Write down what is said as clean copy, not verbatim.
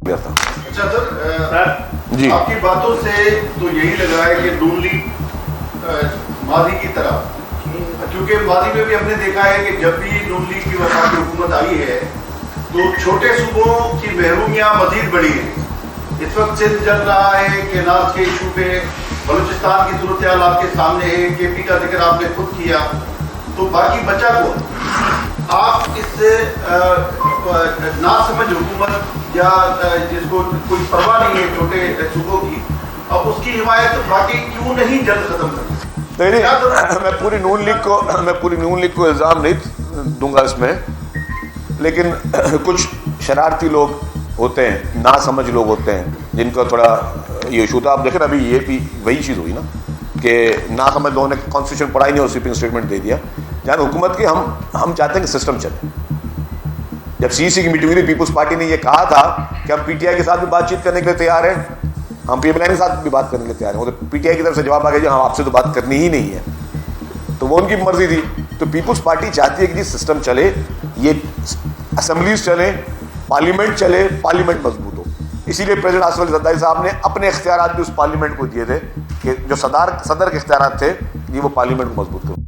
گیا تھا. اچھا سر جی آپ کی باتوں سے تو یہی لگا ہے کہ نون لیگ ماضی کی طرح، کیونکہ ماضی میں بھی ہم نے دیکھا ہے کہ جب بھی نون لیگ کی وفاقی حکومت آئی ہے تو چھوٹے صوبوں کی محرومیاں مزید بڑھی ہیں. اس وقت سندھ چل رہا ہے کہ ناز کے ایشو پہ، بلوچستان کی صورتحال آپ کے سامنے ہے، کے پی کا ذکر آپ نے خود کیا، تو باقی بچہ کو آپ اس ناسمجھ حکومت یا جس کو کوئی پرواہ نہیں ہے چھوٹے صوبوں کی، اب اس کی حمایت باقی کیوں نہیں جلد ختم کرتے؟ میں پوری نون لیگ کو الزام نہیں دوں گا اس میں، لیکن کچھ شرارتی لوگ ہوتے ہیں، نا سمجھ لوگ ہوتے ہیں جن کا تھوڑا یہ ایشو تھا. آپ دیکھیں ابھی یہ بھی وہی چیز ہوئی نا کہ نا سمجھ لوگوں نے کانسٹیٹیوشن پڑھا ہی نہیں اور سویپنگ اسٹیٹمنٹ دے دیا. جہاں حکومت کی ہم چاہتے ہیں کہ سسٹم چلے. جب سی سی کی میٹنگ ہوئی پیپلز پارٹی نے یہ کہا تھا کہ ہم پی ٹی آئی کے ساتھ بھی بات چیت کرنے کے لیے تیار ہیں، ہم پی ایم ایل کے ساتھ بھی بات کرنے کے لیے تیار ہیں. وہ تو پی ٹی آئی کی طرف سے جواب آ گیا جی ہم آپ سے تو بات کرنی ہی نہیں ہے. تو وہ ان کی مرضی تھی. تو پیپلز پارٹی چاہتی ہے کہ جی سسٹم چلے، یہ اسمبلیز چلیں، پارلیمنٹ چلے، پارلیمنٹ مضبوط ہو. اسی لیے پریزیڈنٹ آصف علی زرداری صاحب نے اپنے اختیارات بھی اس پارلیمنٹ کو دیے تھے کہ جو صدر کے اختیارات تھے یہ وہ پارلیمنٹ کو مضبوط کرو.